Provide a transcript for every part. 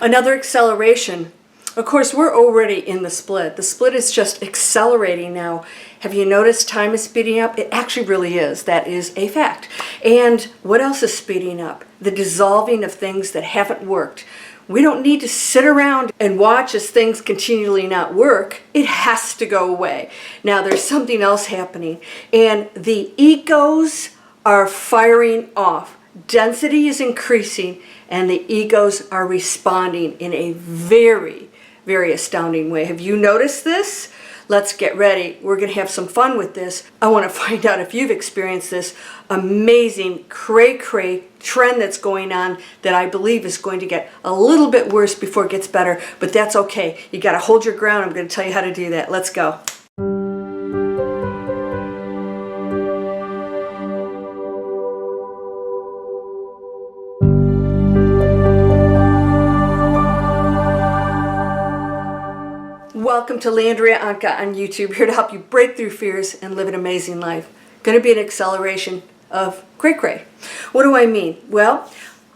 Another acceleration. Of course, we're already in the split. The split is just accelerating now. Have you noticed time is speeding up? It actually really is. That is a fact. And what else is speeding up? The dissolving of things that haven't worked. We don't need to sit around and watch as things continually not work. It has to go away. Now, there's something else happening, and the egos are firing off. Density is increasing, and the egos are responding in a very, very astounding way. Have you noticed this? Let's get ready. We're going to have some fun with this. I want to find out if you've experienced this amazing cray-cray trend that's going on that I believe is going to get a little bit worse before it gets better, but that's okay. You got to hold your ground. I'm going to tell you how to do that. Let's go. Welcome to Landria, Onkka on YouTube, here to help you break through fears and live an amazing life. Going to be an acceleration of cray-cray. What do I mean? Well,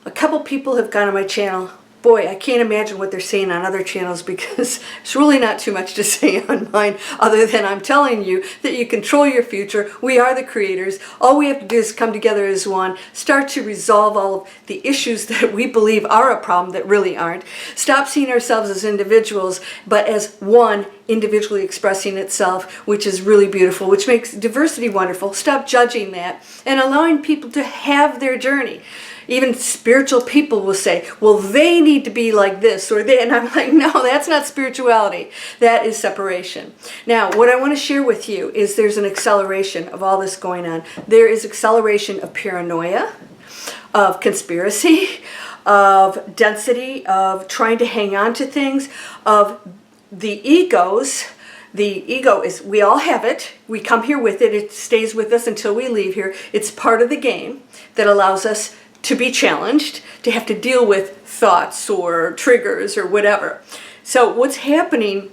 a couple people have gone on my channel. Boy, I can't imagine what they're saying on other channels because there's really not too much to say on mine other than I'm telling you that you control your future. We are the creators. All we have to do is come together as one, start to resolve all of the issues that we believe are a problem that really aren't. Stop seeing ourselves as individuals, but as one individually expressing itself, which is really beautiful, which makes diversity wonderful. Stop judging that and allowing people to have their journey. Even spiritual people will say, well, they need to be like this or they, and I'm like, no, that's not spirituality. That is separation. Now, what I want to share with you is there's an acceleration of all this going on. There is acceleration of paranoia, of conspiracy, of density, of trying to hang on to things, of the egos. The ego is, we all have it. We come here with it. It stays with us until we leave here. It's part of the game that allows us to be challenged, to have to deal with thoughts or triggers or whatever. So what's happening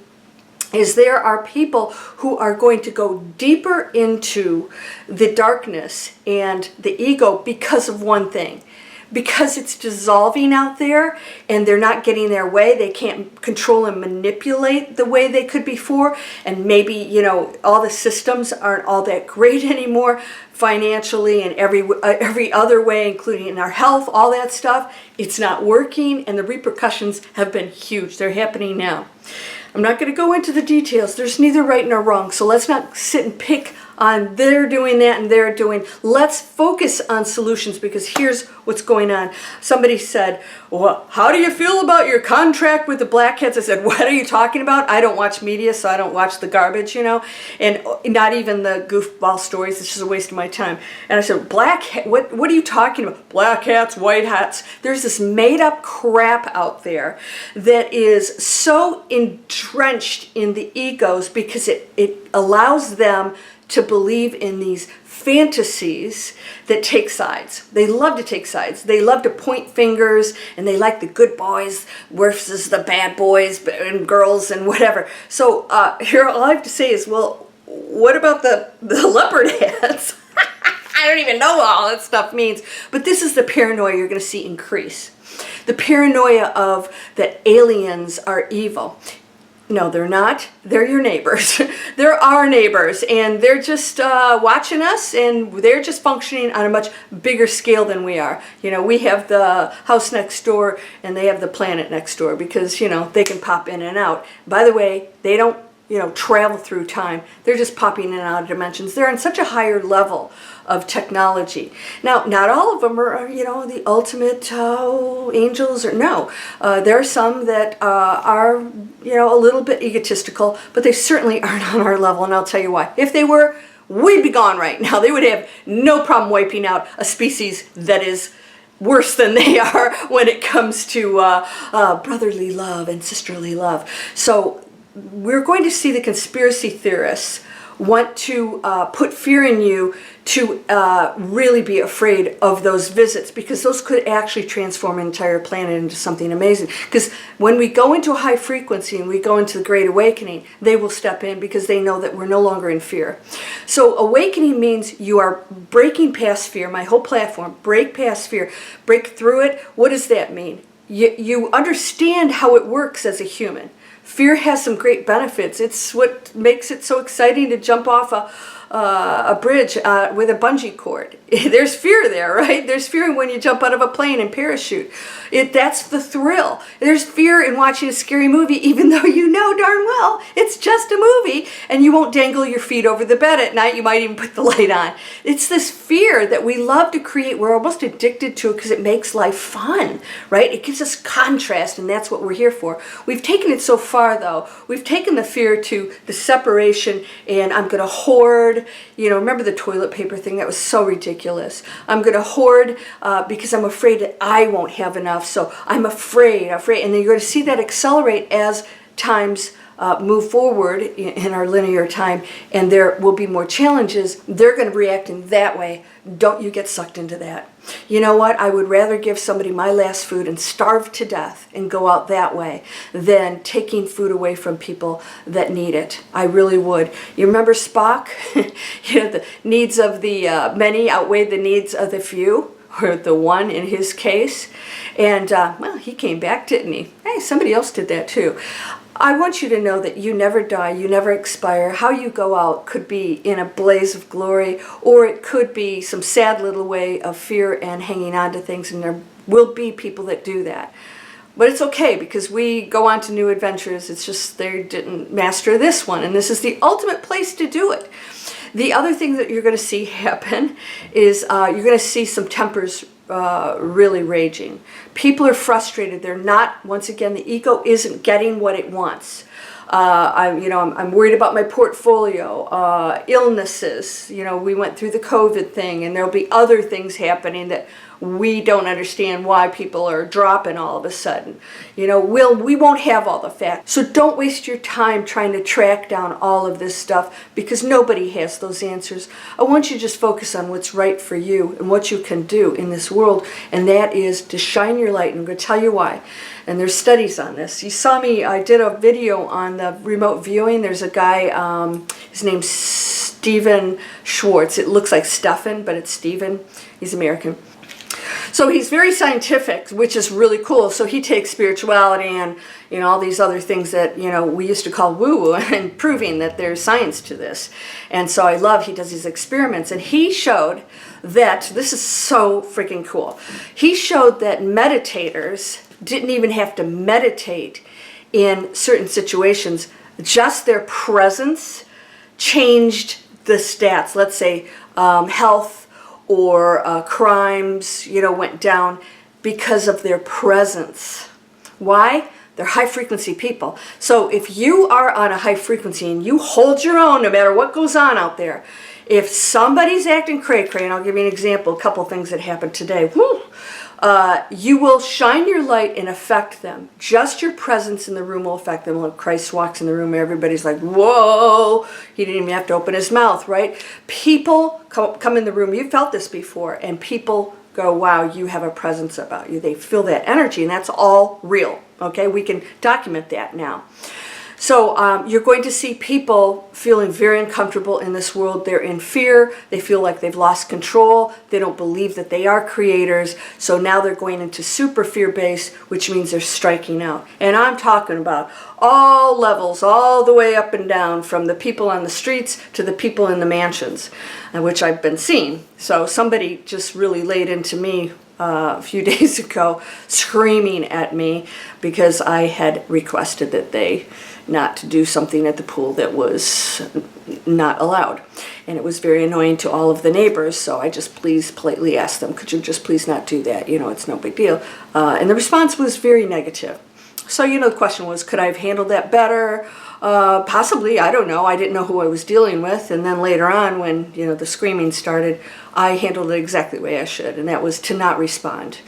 is there are people who are going to go deeper into the darkness and the ego because of one thing. Because it's dissolving out there and they're not getting their way, they can't control and manipulate the way they could before, and maybe, you know, all the systems aren't all that great anymore financially and every other way, including in our health, all that stuff. It's not working, and the repercussions have been huge. They're happening now. I'm not going to go into the details. There's neither right nor wrong, so let's not sit and pick on they're doing that and they're doing. Let's focus on solutions, because here's what's going on. Somebody said, well, how do you feel about your contract with the blackheads? I said, what are you talking about? I don't watch media, so I don't watch the garbage, you know, and not even the goofball stories. It's just a waste of my time. And I said, what are you talking about? Black hats, white hats. There's this made up crap out there that is so entrenched in the egos because it allows them to believe in these fantasies that take sides. They love to take sides. They love to point fingers, and they like the good boys versus the bad boys and girls and whatever. So here all I have to say is, well, what about the leopard hats? I don't even know what all that stuff means. But this is the paranoia you're going to see increase. The paranoia of that aliens are evil. No, they're not. They're your neighbors. They're our neighbors, and they're just watching us, and they're just functioning on a much bigger scale than we are. You know, we have the house next door, and they have the planet next door because, you know, they can pop in and out. By the way, they don't, you know, travel through time. They're just popping in and out of dimensions. They're on such a higher level of technology. Now, not all of them are, you know, the ultimate angels, or no. There are some that are, you know, a little bit egotistical, but they certainly aren't on our level, and I'll tell you why. If they were, we'd be gone right now. They would have no problem wiping out a species that is worse than they are when it comes to brotherly love and sisterly love. So we're going to see the conspiracy theorists want to put fear in you to really be afraid of those visits, because those could actually transform an entire planet into something amazing. Because when we go into a high frequency and we go into the Great Awakening, they will step in because they know that we're no longer in fear. So awakening means you are breaking past fear. My whole platform, break past fear, break through it. What does that mean? you understand how it works as a human. Fear has some great benefits. It's what makes it so exciting to jump off a bridge with a bungee cord. There's fear there, right? There's fear when you jump out of a plane and parachute. That's the thrill. There's fear in watching a scary movie, even though you know darn well it's just a movie, and you won't dangle your feet over the bed at night. You might even put the light on. It's this fear that we love to create. We're almost addicted to it because it makes life fun, right? It gives us contrast, and that's what we're here for. We've taken it so far, though. We've taken the fear to the separation, and I'm going to hoard. Remember the toilet paper thing? That was so ridiculous. I'm going to hoard because I'm afraid that I won't have enough. So I'm afraid. And then you're going to see that accelerate as times move forward in our linear time, and there will be more challenges. They're going to react in that way. Don't you get sucked into that. You know what? I would rather give somebody my last food and starve to death and go out that way than taking food away from people that need it. I really would. You remember Spock? The needs of the many outweigh the needs of the few, or the one in his case. And, well, he came back, didn't he? Hey, somebody else did that too. I want you to know that you never die, you never expire. How you go out could be in a blaze of glory, or it could be some sad little way of fear and hanging on to things, and there will be people that do that. But it's okay, because we go on to new adventures. It's just they didn't master this one, and this is the ultimate place to do it. The other thing that you're going to see happen is you're going to see some tempers really raging. People are frustrated. They're not, once again, the ego isn't getting what it wants. I'm worried about my portfolio, illnesses. We went through the COVID thing, and there'll be other things happening that we don't understand why people are dropping all of a sudden. We won't have all the facts. So don't waste your time trying to track down all of this stuff, because nobody has those answers. I want you to just focus on what's right for you and what you can do in this world, and that is to shine your light. And I'm going to tell you why. And there's studies on this. You saw me, I did a video on the remote viewing. There's a guy, his name's Stephen Schwartz. It looks like Stefan, but it's Stephen. He's American. So he's very scientific, which is really cool. So he takes spirituality and all these other things that we used to call woo-woo, and proving that there's science to this. And so I love he does these experiments, and he showed that this is so freaking cool. He showed that meditators didn't even have to meditate in certain situations. Just their presence changed the stats. Let's say health or crimes, went down because of their presence. Why? They're high frequency people. So if you are on a high frequency and you hold your own no matter what goes on out there, if somebody's acting cray-cray, and I'll give you an example, a couple things that happened today, you will shine your light and affect them. Just your presence in the room will affect them. When Christ walks in the room, everybody's like, whoa, he didn't even have to open his mouth, right? People come in the room, you've felt this before, and people go, wow, you have a presence about you. They feel that energy, and that's all real, okay? We can document that now. So you're going to see people feeling very uncomfortable in this world. They're in fear. They feel like they've lost control. They don't believe that they are creators. So now they're going into super fear base, which means they're striking out. And I'm talking about all levels, all the way up and down, from the people on the streets to the people in the mansions, which I've been seeing. So somebody just really laid into me a few days ago, screaming at me because I had requested that they not to do something at the pool that was not allowed. And it was very annoying to all of the neighbors, so I just politely asked them, could you just please not do that? It's no big deal. And the response was very negative. So, the question was, could I have handled that better? Possibly, I don't know. I didn't know who I was dealing with. And then later on, when, the screaming started, I handled it exactly the way I should, and that was to not respond.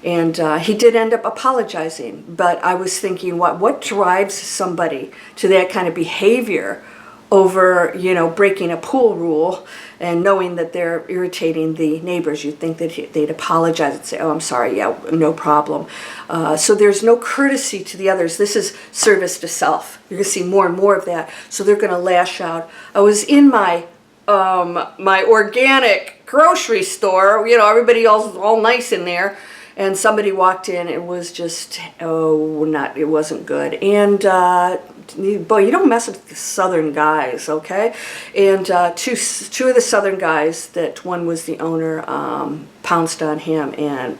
And he did end up apologizing, but I was thinking, what drives somebody to that kind of behavior over, breaking a pool rule and knowing that they're irritating the neighbors? You'd think that they'd apologize and say, oh, I'm sorry, yeah, no problem. So there's no courtesy to the others. This is service to self. You're going to see more and more of that. So they're going to lash out. I was in my organic grocery store, everybody all nice in there. and somebody walked in. It was just, it wasn't good. And boy, you don't mess with the Southern guys, okay? And two of the Southern guys, that one was the owner, pounced on him, and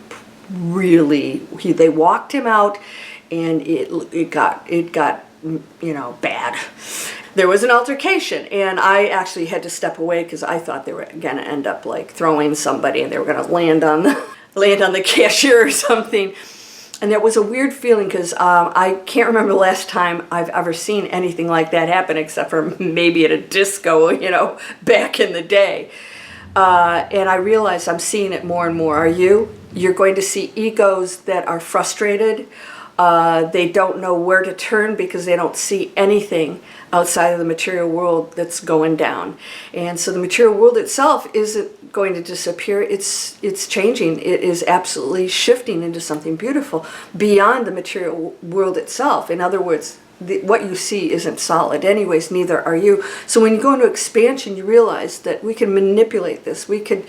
really, they walked him out, and it got bad. There was an altercation, and I actually had to step away because I thought they were going to end up like throwing somebody, and they were going to land on the cashier or something. And that was a weird feeling because I can't remember the last time I've ever seen anything like that happen, except for maybe at a disco, back in the day. And I realize I'm seeing it more and more. Are you? You're going to see egos that are frustrated. They don't know where to turn because they don't see anything outside of the material world that's going down. And so the material world itself isn't going to disappear. It's changing. It is absolutely shifting into something beautiful beyond the material world itself. In other words, what you see isn't solid. Anyways, neither are you. So when you go into expansion, you realize that we can manipulate this. We could,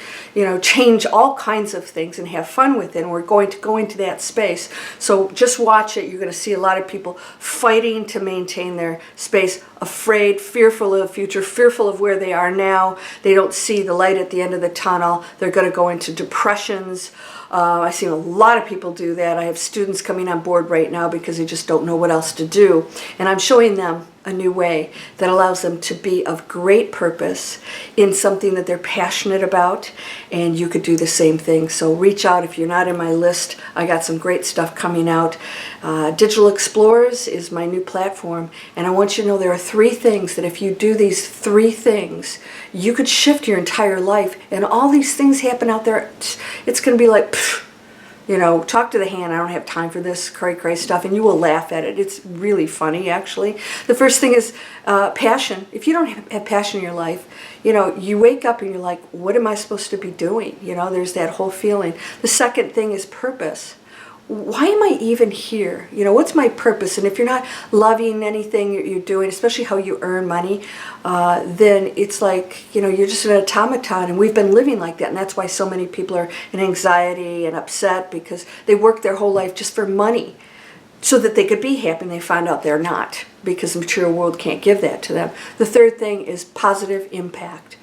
change all kinds of things and have fun with it. And we're going to go into that space. So just watch it. You're going to see a lot of people fighting to maintain their space, afraid, fearful of the future, fearful of where they are now. They don't see the light at the end of the tunnel. They're going to go into depressions. I've seen a lot of people do that. I have students coming on board right now because they just don't know what else to do. And I'm showing them a new way that allows them to be of great purpose in something that they're passionate about. And you could do the same thing. So reach out if you're not in my list. I got some great stuff coming out. Digital Explorers is my new platform. And I want you to know there are 3 things that if you do these 3 things, you could shift your entire life. And all these things happen out there. It's going to be like, talk to the hand. I don't have time for this cray stuff, and you will laugh at it. It's really funny, actually. The first thing is passion. If you don't have passion in your life, you wake up and you're like, what am I supposed to be doing? There's that whole feeling. The second thing is purpose. Why am I even here? What's my purpose? And if you're not loving anything you're doing, especially how you earn money, then it's like, you're just an automaton, and we've been living like that. And that's why so many people are in anxiety and upset, because they work their whole life just for money so that they could be happy, and they find out they're not, because the material world can't give that to them. The third thing is positive impact.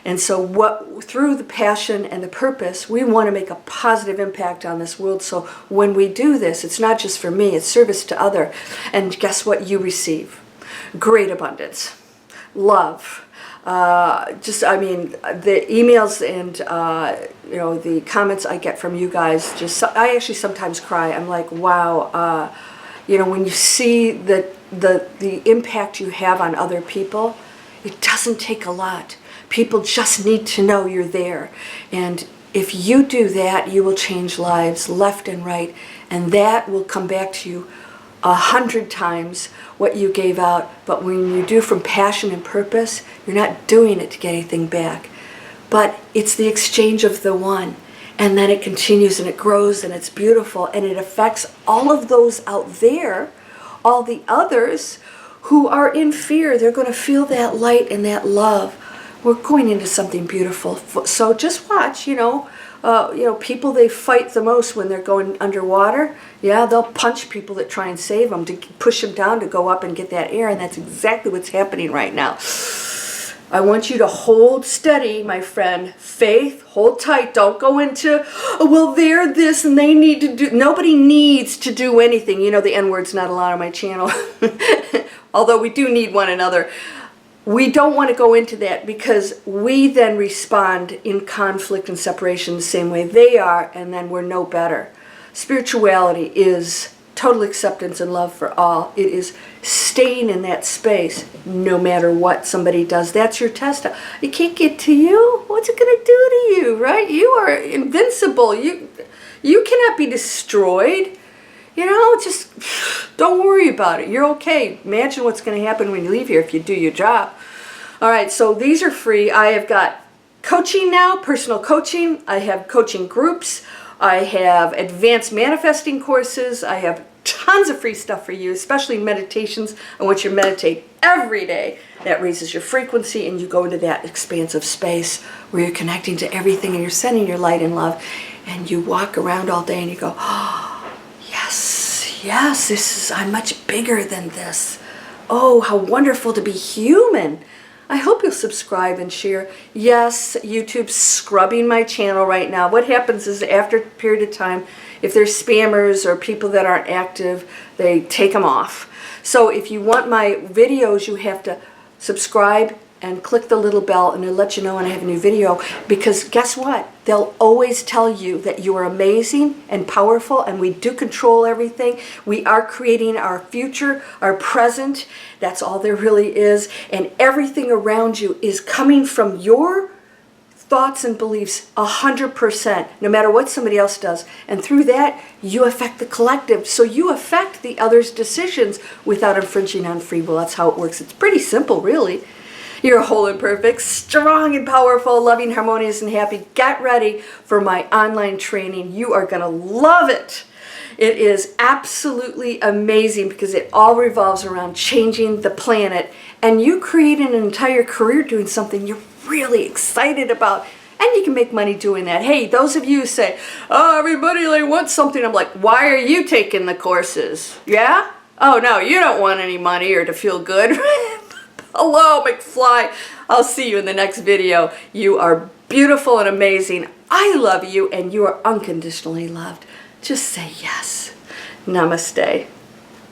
And so through the passion and the purpose, we want to make a positive impact on this world. So when we do this, it's not just for me, it's service to other. And guess what you receive? Great abundance, love. The emails and, the comments I get from you guys, I actually sometimes cry. I'm like, wow, when you see the impact you have on other people, it doesn't take a lot. People just need to know you're there. And if you do that, you will change lives left and right. And that will come back to you 100 times what you gave out. But when you do from passion and purpose, you're not doing it to get anything back. But it's the exchange of the one. And then it continues and it grows and it's beautiful. And it affects all of those out there, all the others who are in fear. They're going to feel that light and that love. We're going into something beautiful. So just watch, people, they fight the most when they're going underwater. Yeah, they'll punch people that try and save them, to push them down to go up and get that air. And that's exactly what's happening right now. I want you to hold steady, my friend. Faith, hold tight. Don't go into, they're this and they need to do. Nobody needs to do anything. The N-word's not allowed on my channel. Although we do need one another. We don't want to go into that, because we then respond in conflict and separation the same way they are, and then we're no better. Spirituality is total acceptance and love for all. It is staying in that space no matter what somebody does. That's your test. It can't get to you. What's it going to do to you, right? You are invincible. You cannot be destroyed. Just don't worry about it. You're okay. Imagine what's going to happen when you leave here if you do your job. All right, so these are free. I have got coaching now, personal coaching. I have coaching groups. I have advanced manifesting courses. I have tons of free stuff for you, especially meditations. I want you to meditate every day. That raises your frequency, and you go into that expansive space where you're connecting to everything and you're sending your light and love. and you walk around all day and you go, oh, yes, yes, I'm much bigger than this. Oh, how wonderful to be human. I hope you'll subscribe and share. Yes, YouTube's scrubbing my channel right now. What happens is after a period of time, if there's spammers or people that aren't active, they take them off. So if you want my videos, you have to subscribe and click the little bell, and it'll let you know when I have a new video, because guess what? They'll always tell you that you are amazing and powerful, and we do control everything. We are creating our future, our present. That's all there really is. And everything around you is coming from your thoughts and beliefs 100%, no matter what somebody else does. And through that, you affect the collective. So you affect the other's decisions without infringing on free will. That's how it works. It's pretty simple, really. You're whole and perfect, strong and powerful, loving, harmonious, and happy. Get ready for my online training. You are going to love it. It is absolutely amazing because it all revolves around changing the planet and you creating an entire career doing something you're really excited about. And you can make money doing that. Hey, those of you who say, oh, everybody, they want something. I'm like, why are you taking the courses? Yeah? Oh, no, you don't want any money or to feel good. Hello, McFly. I'll see you in the next video. You are beautiful and amazing. I love you, and you are unconditionally loved. Just say yes. Namaste.